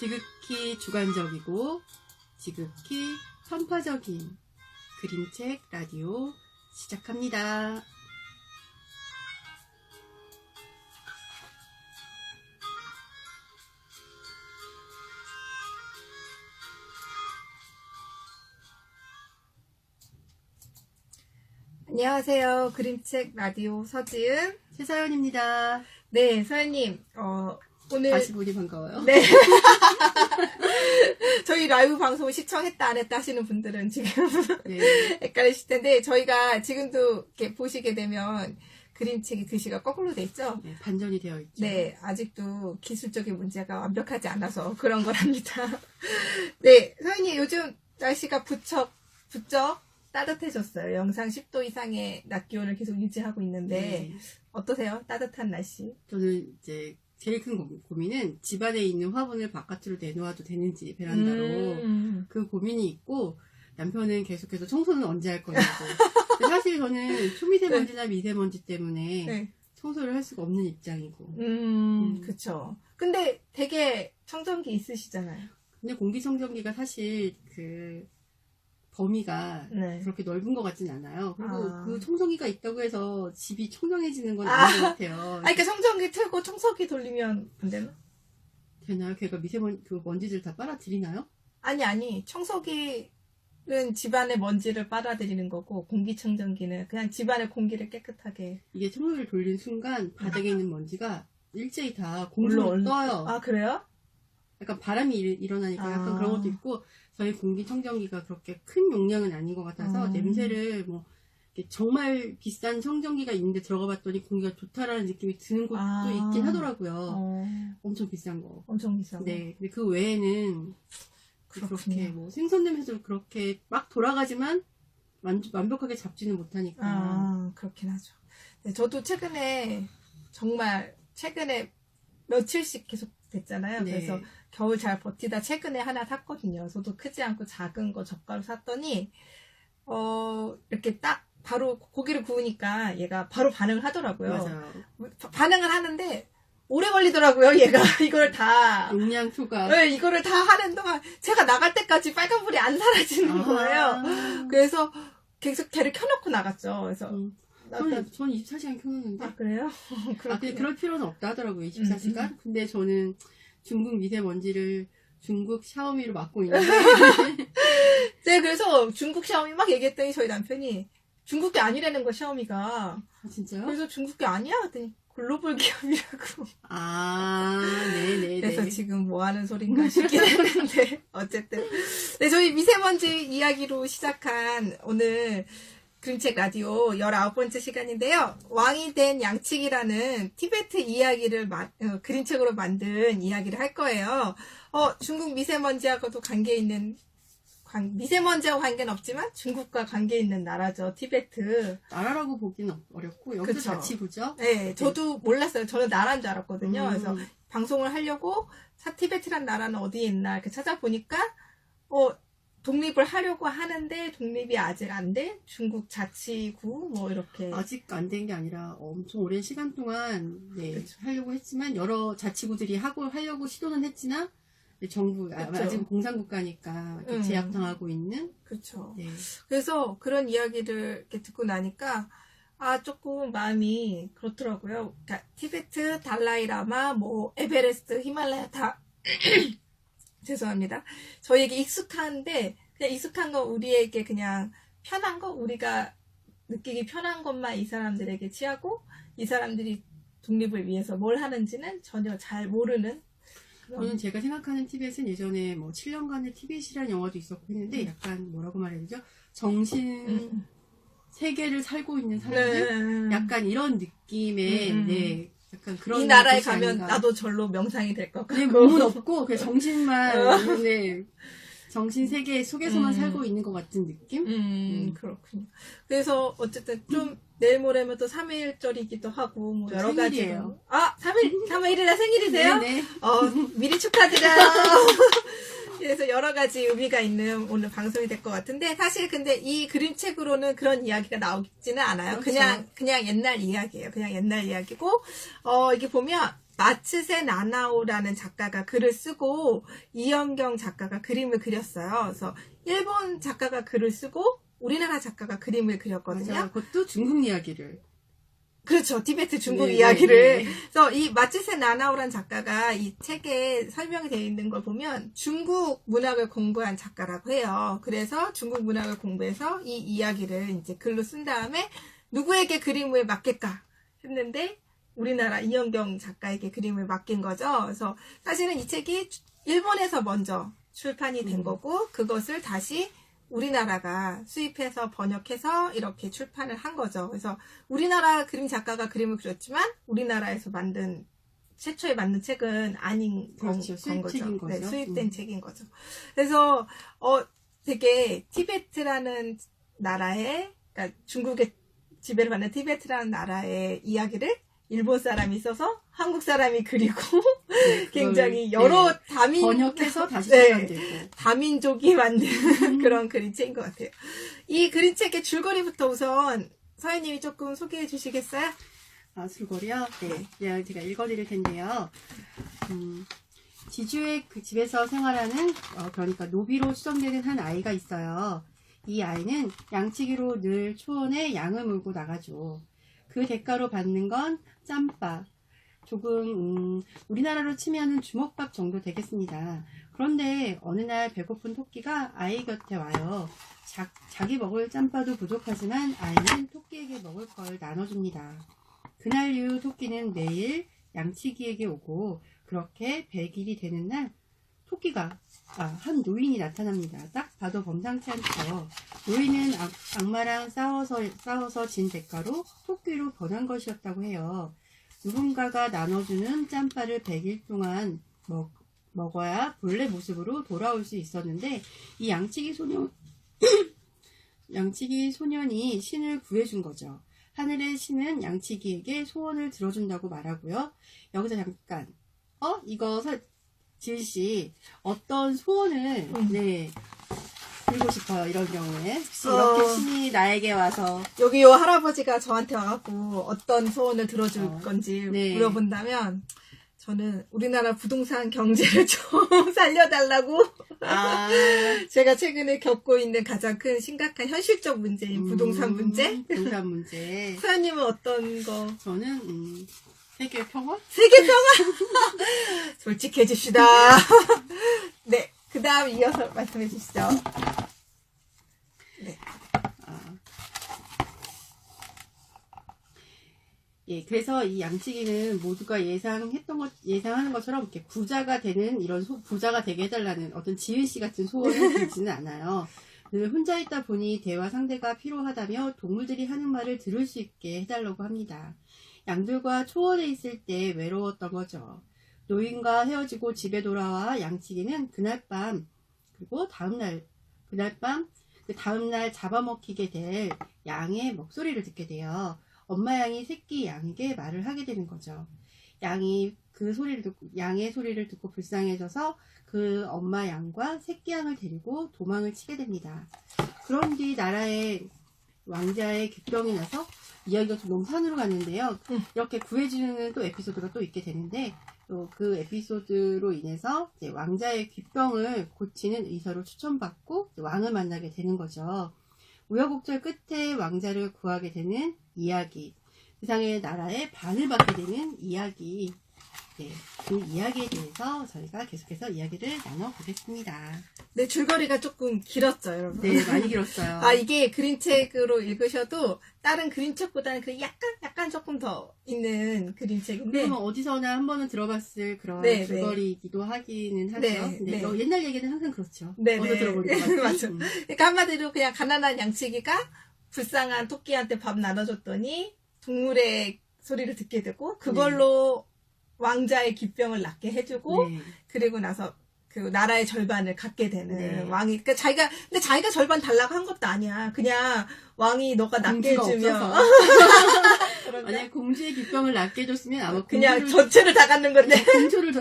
지극히 주관적이고 지극히 편파적인 그림책 라디오 시작합니다. 안녕하세요. 그림책 라디오 서지은 최서연입니다. 네, 서연님 오늘 다시 보니 반가워요. 네. 저희 라이브 방송 시청했다 안 했다 하시는 분들은 지금 네. 헷갈리실 텐데 저희가 지금도 이렇게 보시게 되면 그림책의 글씨가 거꾸로 돼 있죠? 네, 반전이 되어 있죠. 네, 아직도 기술적인 문제가 완벽하지 않아서 그런 거랍니다. 네, 서연님 요즘 날씨가 부쩍 따뜻해졌어요. 영상 10도 이상의 낮 기온을 계속 유지하고 있는데 네. 어떠세요? 따뜻한 날씨? 저는 이제 제일 큰 고민은 집안에 있는 화분을 바깥으로 내놓아도 되는지 베란다로 그 고민이 있고 남편은 계속해서 청소는 언제 할 거냐고. 근데 사실 저는 초미세먼지나 미세먼지 때문에 네. 청소를 할 수가 없는 입장이고. 그쵸. 근데 되게 청정기 있으시잖아요. 근데 공기청정기가 사실 그 범위가 네. 그렇게 넓은 것 같진 않아요. 그리고 아. 그 청소기가 있다고 해서 집이 청정해지는 건 아닌 것 같아요. 그러니까 청정기 틀고 청소기 돌리면 안 되나? 되나요? 걔가 그 먼지들 다 빨아들이나요? 아니. 청소기는 집안의 먼지를 빨아들이는 거고 공기청정기는 그냥 집안의 공기를 깨끗하게. 이게 청소기를 돌리는 순간 바닥에 있는 먼지가 일제히 다 공중으로 떠요. 아, 그래요? 약간 바람이 일어나니까 약간 아. 그런 것도 있고 저희 공기청정기가 그렇게 큰 용량은 아닌 것 같아서 냄새를 뭐 이렇게 정말 비싼 청정기가 있는데 들어가 봤더니 공기가 좋다라는 느낌이 드는 곳도 있긴 하더라고요. 엄청 비싼 거. 엄청 비싸고. 네. 근데 그 외에는 그렇게 뭐 생선냄새도 그렇게 막 돌아가지만 완벽하게 잡지는 못하니까. 그렇긴 하죠. 네, 저도 최근에 며칠씩 계속 됐잖아요. 네. 그래서 겨울 잘 버티다 최근에 하나 샀거든요. 저도 크지 않고 작은 거 저가로 샀더니 이렇게 딱 바로 고기를 구우니까 얘가 바로 반응을 하더라고요. 맞아요. 반응을 하는데 오래 걸리더라고요. 얘가 이걸 다 용량 초과. 네, 이거를 다 하는 동안 제가 나갈 때까지 빨간불이 안 사라지는 거예요. 그래서 계속 걔를 켜놓고 나갔죠. 그래서 저는 24시간 켜놓는데. 아, 그래요? 근데 그럴 필요는 없다 하더라고요. 24시간. 근데 저는 중국 미세먼지를 중국 샤오미로 맡고 있는데. 네, 그래서 중국 샤오미 막 얘기했더니 저희 남편이 중국이 아니라는 거 샤오미가. 아, 진짜요? 그래서 중국이 아니야? 그랬더니 글로벌 기업이라고. 네네네. 그래서 지금 뭐 하는 소린가 싶긴 했는데 어쨌든. 네, 저희 미세먼지 이야기로 시작한 오늘 그림책 라디오 19번째 시간인데요. 왕이 된 양치기라는 티베트 이야기를 그림책으로 만든 이야기를 할 거예요. 중국 미세먼지하고도 미세먼지하고 관계는 없지만 중국과 관계 있는 나라죠. 티베트. 나라라고 보기는 어렵고 여기도 그쵸. 자치구죠? 네, 저도 몰랐어요. 저는 나라인 줄 알았거든요. 그래서 방송을 하려고 티베트란 나라는 어디에 있나 이렇게 찾아보니까 독립을 하려고 하는데 독립이 아직 안 돼? 중국 자치구 뭐 이렇게. 아직 안 된 게 아니라 엄청 오랜 시간 동안 그쵸. 하려고 했지만 여러 자치구들이 하려고 시도는 했지나 정부 아직 공산국가니까 제약당하고 있는. 그렇죠. 네. 그래서 그런 이야기를 이렇게 듣고 나니까 조금 마음이 그렇더라고요. 그러니까 티베트, 달라이라마, 뭐 에베레스트, 히말라야 다 죄송합니다. 저희에게 익숙한데 그냥 익숙한 거 우리에게 그냥 편한 거 우리가 느끼기 편한 것만 이 사람들에게 취하고 이 사람들이 독립을 위해서 뭘 하는지는 전혀 잘 모르는. 저는 제가 생각하는 티벳은 예전에 뭐 7년간의 티벳이라는 영화도 있었고 했는데 약간 뭐라고 말해야 되죠? 정신 세계를 살고 있는 사람들? 약간 이런 느낌의 약간 그런 이 나라에 곳이 가면 아닌가. 나도 절로 명상이 될 것 같고. 내 몸은 없고 그냥 정신만 정신 세계 속에서만 살고 있는 것 같은 느낌? 그렇군요. 그래서 어쨌든 좀 내일 모레면 또 3.1절이기도 하고 뭐 여러 가지. 생일이에요. 3.1일에 생일이세요? 네네. 미리 축하드려요. 그래서 여러 가지 의미가 있는 오늘 방송이 될 것 같은데 사실 근데 이 그림책으로는 그런 이야기가 나오지는 않아요. 그렇죠. 그냥 옛날 이야기예요. 그냥 옛날 이야기고 이게 보면 마츠세 나나오라는 작가가 글을 쓰고 이현경 작가가 그림을 그렸어요. 그래서 일본 작가가 글을 쓰고 우리나라 작가가 그림을 그렸거든요. 맞아. 그것도 중국 이야기를. 그렇죠. 티베트 중국 네, 이야기를. 네, 네. 그래서 이 마츠세 나나오라는 작가가 이 책에 설명이 되어 있는 걸 보면 중국 문학을 공부한 작가라고 해요. 그래서 중국 문학을 공부해서 이 이야기를 이제 글로 쓴 다음에 누구에게 그림을 맡길까 했는데 우리나라 이현경 작가에게 그림을 맡긴 거죠. 그래서 사실은 이 책이 일본에서 먼저 출판이 된 거고 그것을 다시 우리나라가 수입해서 번역해서 이렇게 출판을 한 거죠. 그래서 우리나라 그림 작가가 그림을 그렸지만 우리나라에서 만든 최초에 만든 책은 아닌 그렇죠. 건 거죠. 수입책인 거죠. 네, 수입된 책인 거죠. 그래서 되게 티베트라는 나라의 그러니까 중국의 지배를 받는 티베트라는 나라의 이야기를 일본 사람이 써서 한국 사람이 그리고 네, 굉장히 여러 네. 다민 번역해서 다시 네. 출판되고. 다민족이 만든 그런 그림책인 것 같아요. 이 그림책의 줄거리부터 우선 서현님이 조금 소개해 주시겠어요? 아, 줄거리요? 네. 제가 읽어드릴 텐데요. 지주의 그 집에서 생활하는, 그러니까 노비로 추정되는 한 아이가 있어요. 이 아이는 양치기로 늘 초원에 양을 물고 나가죠. 그 대가로 받는 건 짬밥. 조금, 우리나라로 치면은 주먹밥 정도 되겠습니다. 그런데 어느 날 배고픈 토끼가 아이 곁에 와요. 자기 먹을 짬밥도 부족하지만 아이는 토끼에게 먹을 걸 나눠줍니다. 그날 이후 토끼는 매일 양치기에게 오고 그렇게 100일이 되는 날 토끼가 한 노인이 나타납니다. 딱 봐도 범상치 않죠. 노인은 악마랑 싸워서 진 대가로 토끼로 변한 것이었다고 해요. 누군가가 나눠주는 짬밥을 100일 동안 먹어야 본래 모습으로 돌아올 수 있었는데 이 양치기 소년이 신을 구해준 거죠. 하늘의 신은 양치기에게 소원을 들어준다고 말하고요. 여기서 잠깐 이거 지은씨 어떤 소원을 들고 싶어요. 이런 경우에 혹시 이렇게 신이 나에게 와서 여기 요 할아버지가 저한테 와갖고 어떤 소원을 들어줄 건지 네. 물어본다면 저는 우리나라 부동산 경제를 좀 살려달라고 제가 최근에 겪고 있는 가장 큰 심각한 현실적 문제인 부동산 문제. 부동산 문제. 서현님은 어떤 거? 저는 세계 평화? 세계 평화? 솔직해집시다. 네, 그 다음 이어서 말씀해 주시죠. 네. 예, 그래서 이 양치기는 모두가 예상하는 것처럼 이렇게 부자가 되는 부자가 되게 해달라는 어떤 지은 씨 같은 소원을 빌지는 않아요. 늘 혼자 있다 보니 대화 상대가 필요하다며 동물들이 하는 말을 들을 수 있게 해달라고 합니다. 양들과 초원에 있을 때 외로웠던 거죠. 노인과 헤어지고 집에 돌아와 양치기는 그날 밤 그리고 그 다음날 잡아먹히게 될 양의 목소리를 듣게 돼요. 엄마 양이 새끼 양에게 말을 하게 되는 거죠. 양이 양의 소리를 듣고 불쌍해져서 그 엄마 양과 새끼 양을 데리고 도망을 치게 됩니다. 그런 뒤 나라의 왕자의 귓병이 나서 이야기가 좀 너무 산으로 갔는데요. 이렇게 구해주는 또 에피소드가 또 있게 되는데 또 그 에피소드로 인해서 이제 왕자의 귓병을 고치는 의사로 추천받고 왕을 만나게 되는 거죠. 우여곡절 끝에 왕자를 구하게 되는 이야기, 세상의 나라의 반을 받게 되는 이야기, 그 이야기에 대해서 저희가 계속해서 이야기를 나눠보겠습니다. 네, 줄거리가 조금 길었죠, 여러분. 네, 많이 길었어요. 이게 그림책으로 읽으셔도 다른 그림책보다는 그 약간 조금 더 있는 그림책인데. 그러면 어디서나 한 번은 들어봤을 그런 줄거리이기도 하기는 하죠. 네. 옛날 얘기는 항상 그렇죠. 네, 어디서 들어본 것 같아요. 맞죠. 그러니까 한마디로 그냥 가난한 양치기가 불쌍한 토끼한테 밥 나눠줬더니 동물의 소리를 듣게 되고 그걸로 왕자의 귓병을 낫게 해주고 그리고 나서 그 나라의 절반을 갖게 되는 왕이 그러니까 자기가 절반 달라고 한 것도 아니야. 그냥 왕이 너가 낫게 해주면 만약에 공주의 귓병을 낫게 해줬으면 아마 그냥 전체를 다 갖는 건데 공주를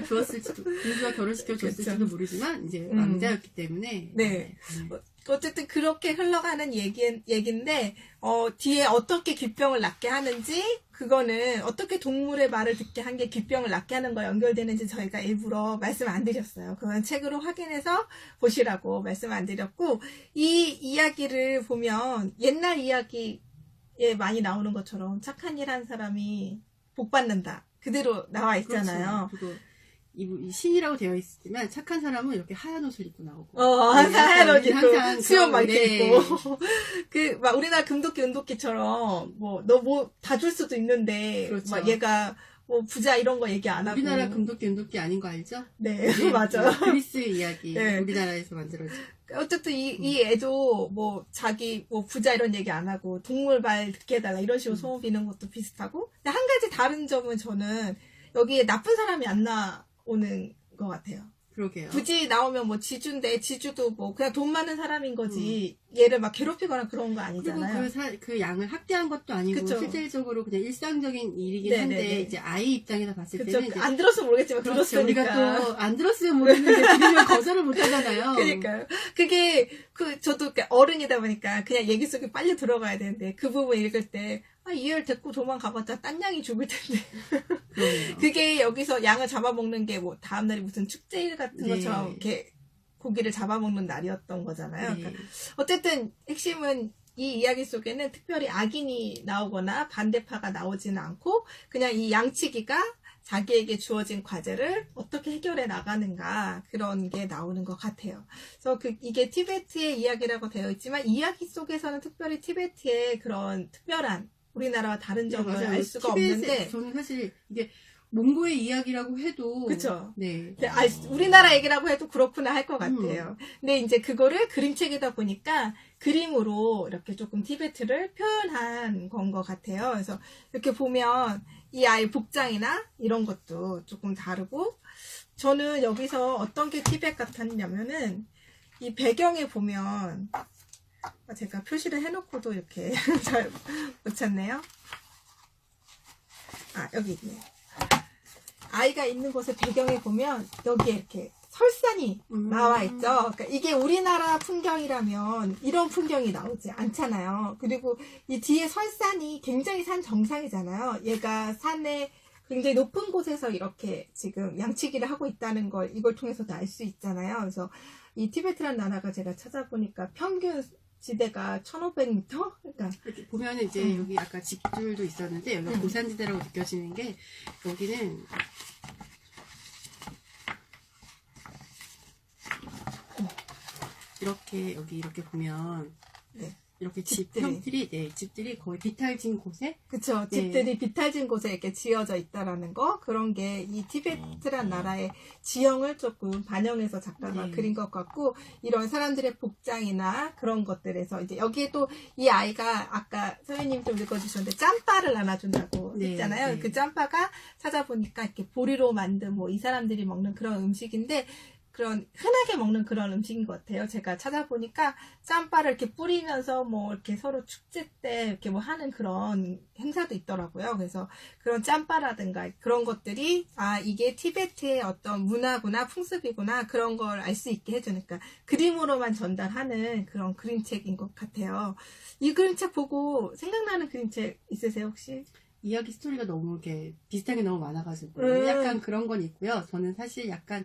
주었을지도 공주가 결혼시켜 줬을지도 모르지만 이제 왕자였기 때문에 어쨌든 그렇게 흘러가는 얘기인데 뒤에 어떻게 귓병을 낫게 하는지 그거는 어떻게 동물의 말을 듣게 한 게 귀병을 낫게 하는 거와 연결되는지 저희가 일부러 말씀 안 드렸어요. 그건 책으로 확인해서 보시라고 말씀 안 드렸고, 이 이야기를 보면 옛날 이야기에 많이 나오는 것처럼 착한 일 한 사람이 복 받는다. 그대로 나와 있잖아요. 그렇죠. 이 신이라고 되어 있지만 착한 사람은 이렇게 하얀 옷을 입고 나오고. 항상 하얀 옷 입고 수염 막 네. 입고. 막 우리나라 금도끼 은도끼처럼 너 다 줄 수도 있는데 그렇죠. 막 얘가 부자 이런 거 얘기 안 하고. 우리나라 금도끼 은도끼 아닌 거 알죠? 네, 맞아요. 그리스 이야기. 네. 우리나라에서 만들어진. 어쨌든 이 애도 자기 부자 이런 얘기 안 하고 동물 말 듣게 해달라 이런 식으로 소문 비는 것도 비슷하고. 근데 한 가지 다른 점은 저는 여기에 나쁜 사람이 안 나오는 것 같아요. 그러게요. 굳이 나오면 지주인데 지주도 그냥 돈 많은 사람인 거지 얘를 막 괴롭히거나 그런 거 아니잖아요. 그리고 그 양을 학대한 것도 아니고 그쵸. 실질적으로 그냥 일상적인 일이긴 네네네. 한데 이제 아이 입장에서 봤을 그쵸. 때는 이제 안 들었으면 모르겠지만 그렇죠. 들었으니까. 우리가 또 안 들었으면 모르는데 들으면 거절을 못 하잖아요. 그러니까요. 그게 저도 어른이다 보니까 그냥 얘기 속에 빨리 들어가야 되는데 그 부분 읽을 때 이 애를 데리고 도망가봤자 딴 양이 죽을 텐데. 그러네요. 그게 여기서 양을 잡아먹는 게 다음날이 무슨 축제일 같은 네. 것처럼 이렇게 고기를 잡아먹는 날이었던 거잖아요. 네. 그러니까 어쨌든 핵심은 이 이야기 속에는 특별히 악인이 나오거나 반대파가 나오지는 않고 그냥 이 양치기가 자기에게 주어진 과제를 어떻게 해결해 나가는가 그런 게 나오는 것 같아요. 그래서 이게 티베트의 이야기라고 되어 있지만 이야기 속에서는 특별히 티베트의 그런 특별한 우리나라와 다른 점을 맞아요. 알 수가 티벳에 없는데 저는 사실 이게 몽고의 이야기라고 해도 그쵸. 네. 우리나라 얘기라고 해도 그렇구나 할 것 같아요. 근데 이제 그거를 그림책이다 보니까 그림으로 이렇게 조금 티베트를 표현한 건 것 같아요. 그래서 이렇게 보면 이 아이 복장이나 이런 것도 조금 다르고 저는 여기서 어떤 게 티베트 같았냐면은 이 배경에 보면 제가 표시를 해놓고도 이렇게 잘 못 찾네요. 여기 있네요. 아이가 있는 곳의 배경에 보면 여기에 이렇게 설산이 나와 있죠. 그러니까 이게 우리나라 풍경이라면 이런 풍경이 나오지 않잖아요. 그리고 이 뒤에 설산이 굉장히 산 정상이잖아요. 얘가 산에 굉장히 높은 곳에서 이렇게 지금 양치기를 하고 있다는 걸 이걸 통해서도 알 수 있잖아요. 그래서 이 티베트라는 나라가 제가 찾아보니까 평균 지대가 1500m? 그러니까 이렇게 보면은 이제 여기 아까 집들도 있었는데 여기가 고산지대라고 느껴지는 게 여기는 이렇게 여기 이렇게 보면 네. 이렇게 집들이. 집들이 거의 비탈진 곳에 그쵸. 네. 집들이 비탈진 곳에 이렇게 지어져 있다라는 거 그런 게 이 티베트란 나라의 지형을 조금 반영해서 작가가 네. 그린 것 같고 이런 사람들의 복장이나 그런 것들에서 이제 여기에 또 이 아이가 아까 선생님 좀 읽어주셨는데 짬바를 나눠준다고 네, 했잖아요. 네. 그 짬바가 찾아보니까 이렇게 보리로 만든 이 사람들이 먹는 그런 음식인데 그런 흔하게 먹는 그런 음식인 것 같아요. 제가 찾아보니까 짬바를 이렇게 뿌리면서 이렇게 서로 축제 때 이렇게 하는 그런 행사도 있더라고요. 그래서 그런 짬바라든가 그런 것들이 이게 티베트의 어떤 문화구나 풍습이구나 그런 걸 알 수 있게 해주니까 그림으로만 전달하는 그런 그림책인 것 같아요. 이 그림책 보고 생각나는 그림책 있으세요 혹시? 이야기 스토리가 너무 이렇게 비슷한 게 너무 많아가지고 약간 그런 건 있고요. 저는 사실 약간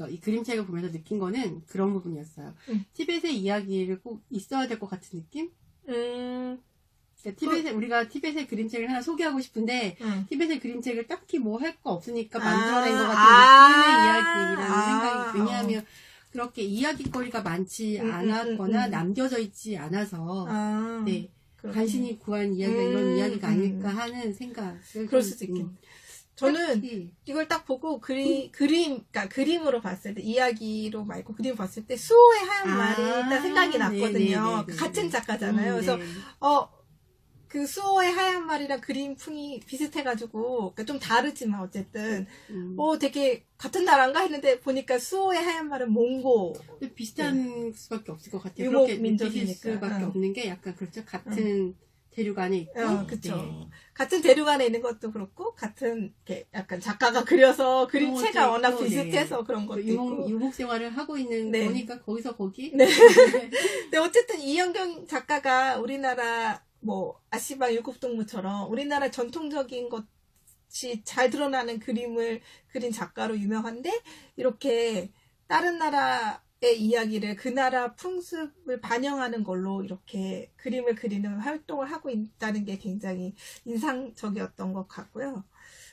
이 그림책을 보면서 느낀 거는 그런 부분이었어요. 티벳의 이야기를 꼭 있어야 될 것 같은 느낌? 그러니까 우리가 티벳의 그림책을 하나 소개하고 싶은데 티벳의 그림책을 딱히 할 거 없으니까 만들어낸 것 같은 느낌의 이야기라는 생각이 왜냐하면 그렇게 이야기거리가 많지 않았거나 남겨져 있지 않아서 네. 간신히 구한 이야기가 이런 이야기가 아닐까 하는 생각을 그럴 수도 있겠네요. 저는 이걸 딱 보고 그러니까 그림으로 봤을 때 이야기로 말고 그림 봤을 때 수호의 하얀 말이 딱 생각이 났거든요. 같은 작가잖아요. 그래서 그 수호의 하얀 말이랑 그림풍이 비슷해가지고 그러니까 좀 다르지만 어쨌든 되게 같은 나라인가 했는데 보니까 수호의 하얀 말은 몽고 비슷한 수밖에 없을 것 같아요. 유목 그렇게 민족이니까 수밖에 없는 게 약간 그렇죠. 같은 대륙 안에 있고 그쵸. 네. 같은 대륙 안에 있는 것도 그렇고 같은 이렇게 약간 작가가 그려서 그림체가 워낙 비슷해서 네. 그런 것도 있고 유목 생활을 하고 있는 거니까 거기서 거기 근데 어쨌든 이영경 작가가 우리나라 뭐 아시방 일곱동무처럼 우리나라 전통적인 것이 잘 드러나는 그림을 그린 작가로 유명한데 이렇게 다른 나라의 이야기를 그 나라 풍습을 반영하는 걸로 이렇게 그림을 그리는 활동을 하고 있다는 게 굉장히 인상적이었던 것 같고요.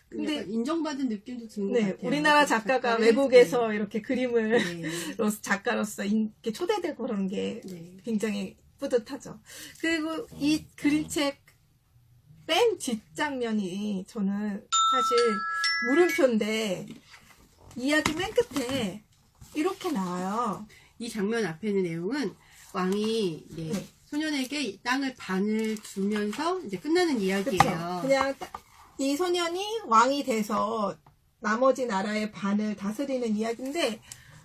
근데 인정받은 느낌도 드는 것 네, 같아요. 우리나라 작가가 외국에서 이렇게 그림을 네. 작가로서 이렇게 초대되고 그러는 게 네. 굉장히 뿌듯하죠. 그리고 이 그림책 맨 뒷장면이 저는 사실 물음표인데 이야기 맨 끝에 이렇게 나와요. 이 장면 앞에 있는 내용은 왕이 이제 네. 소년에게 땅을 반을 주면서 이제 끝나는 이야기예요. 그쵸? 그냥 이 소년이 왕이 돼서 나머지 나라의 반을 다스리는 이야기인데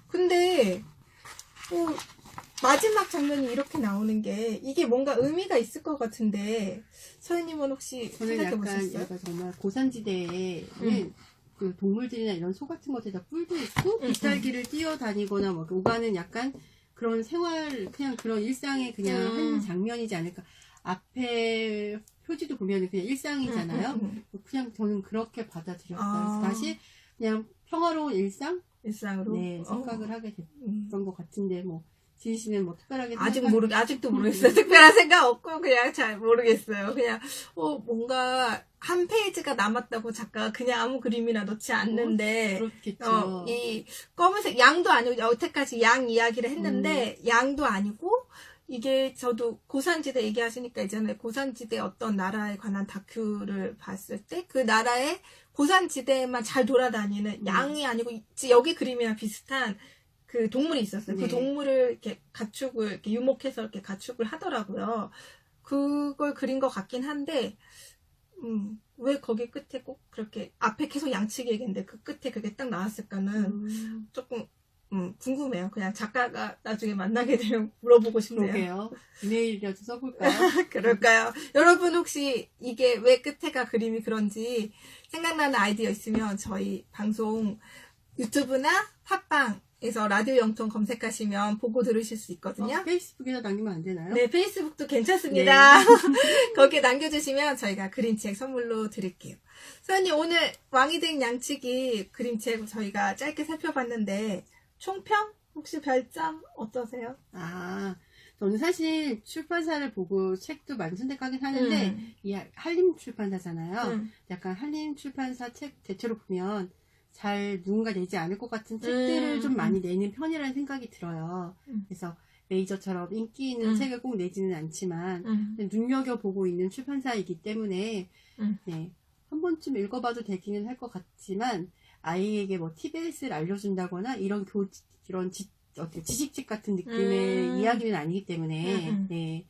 근데 마지막 장면이 이렇게 나오는 게 이게 뭔가 의미가 있을 것 같은데 서현님은 혹시 저는 생각해 보셨어요? 약간 정말 고산지대에는 그 동물들이나 이런 소 같은 것에다 뿔도 있고 빗살기를 뛰어다니거나 뭐 오가는 약간 그런 생활 그냥 그런 일상의 그냥 한 장면이지 않을까. 앞에 표지도 보면 그냥 일상이잖아요. 그냥 저는 그렇게 받아들였어요. 다시 그냥 평화로운 일상으로 네, 생각을 하게 됐던 것 같은데 뭐 지희 씨는 뭐 특별하게 아직도 모르겠어요. 특별한 생각 없고 그냥 잘 모르겠어요. 그냥 뭔가 한 페이지가 남았다고 작가가 그냥 아무 그림이나 넣지 않는데 그렇겠죠. 이 검은색 양도 아니고 여태까지 양 이야기를 했는데 양도 아니고 이게 저도 고산지대 얘기하시니까 이제는 고산지대 어떤 나라에 관한 다큐를 봤을 때 그 나라의 고산지대에만 잘 돌아다니는 양이 아니고 여기 그림이랑 비슷한 그 동물이 있었어요. 네. 그 동물을 이렇게 가축을 이렇게 유목해서 이렇게 가축을 하더라고요. 그걸 그린 것 같긴 한데, 왜 거기 끝에 꼭 그렇게 앞에 계속 양치기 얘기인데 그 끝에 그게 딱 나왔을까는 조금 궁금해요. 그냥 작가가 나중에 만나게 되면 물어보고 싶네요. 그러게요. 이메일이라도 써볼까요? 그럴까요? 여러분 혹시 이게 왜 끝에가 그림이 그런지 생각나는 아이디어 있으면 저희 방송 유튜브나 팟빵에서 라디오 영통 검색하시면 보고 들으실 수 있거든요. 페이스북에다 남기면 안 되나요? 네, 페이스북도 괜찮습니다. 네. 거기에 남겨주시면 저희가 그림책 선물로 드릴게요. 소연님 오늘 왕이 된 양치기 그림책 저희가 짧게 살펴봤는데 총평? 혹시 별점 어떠세요? 저는 사실 출판사를 보고 책도 많이 선택하긴 하는데 이 한림 출판사잖아요. 약간 한림 출판사 책 대체로 보면 잘 누군가 내지 않을 것 같은 책들을 좀 많이 내는 편이라는 생각이 들어요. 그래서 메이저처럼 인기 있는 책을 꼭 내지는 않지만 눈여겨보고 있는 출판사이기 때문에 네, 한 번쯤 읽어봐도 되기는 할 것 같지만 아이에게 뭐 TBS를 알려준다거나 이런 지식책 같은 느낌의 이야기는 아니기 때문에 네,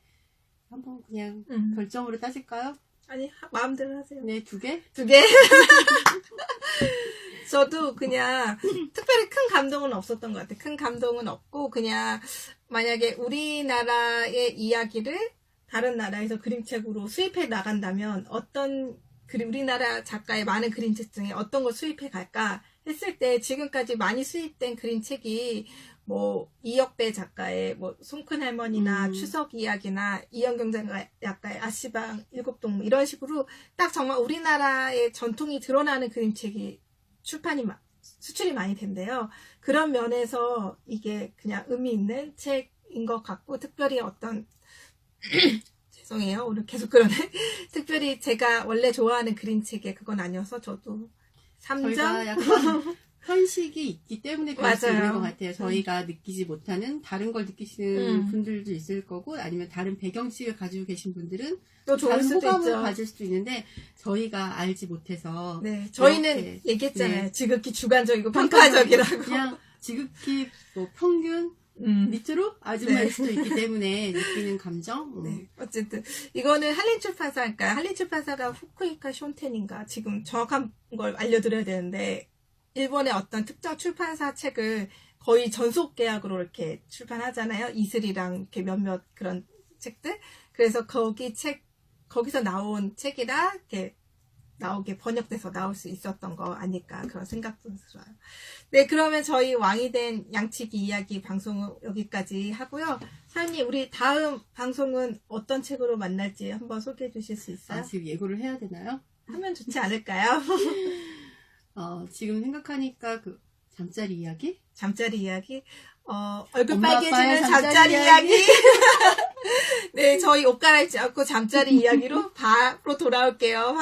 한번 그냥 결정으로 따질까요? 아니 마음대로 하세요. 네, 2개? 2개? 저도 그냥 특별히 큰 감동은 없었던 것 같아요. 큰 감동은 없고 그냥 만약에 우리나라의 이야기를 다른 나라에서 그림책으로 수입해 나간다면 어떤 우리나라 작가의 많은 그림책 중에 어떤 걸 수입해 갈까 했을 때 지금까지 많이 수입된 그림책이 뭐 이혁배 작가의 뭐 손큰할머니나 추석 이야기나 이현경 작가의 아시방 일곱동무 이런 식으로 딱 정말 우리나라의 전통이 드러나는 그림책이 수출이 많이 된대요. 그런 면에서 이게 그냥 의미 있는 책인 것 같고 특별히 어떤 죄송해요. 오늘 계속 그러네. 특별히 제가 원래 좋아하는 그림책에 그건 아니어서 저도 3점? 저희가 약간 현식이 있기 때문에 그럴 수 있는 것 같아요. 저희가 느끼지 못하는 다른 걸 느끼시는 분들도 있을 거고 아니면 다른 배경식을 가지고 계신 분들은 또 좋을 다른 수도 호감을 있죠. 가질 수도 있는데 저희가 알지 못해서 네, 저희는 이렇게, 얘기했잖아요. 네. 지극히 주관적이고 평가적이라고. 그냥 지극히 뭐 평균 밑으로 아줌마일 수도 있기 때문에 느끼는 감정. 네, 어쨌든 이거는 한림출판사니까 한림출판사가 후쿠이카 쇼텐인가 지금 정확한 걸 알려드려야 되는데 일본의 어떤 특정 출판사 책을 거의 전속 계약으로 이렇게 출판하잖아요. 이슬이랑 이렇게 몇몇 그런 책들. 그래서 거기서 나온 책이라 이렇게 번역돼서 나올 수 있었던 거 아닐까 그런 생각도 들어요. 네, 그러면 저희 왕이 된 양치기 이야기 방송은 여기까지 하고요. 사장님, 우리 다음 방송은 어떤 책으로 만날지 한번 소개해 주실 수 있어요? 지금 예고를 해야 되나요? 하면 좋지 않을까요? 지금 생각하니까 그 잠자리 이야기? 잠자리 이야기? 얼굴 엄마, 아빠의 빨개지는 잠자리 잠자리 이야기? 이야기? 네, 저희 옷 갈아입지 않고 잠자리 이야기로 바로 돌아올게요.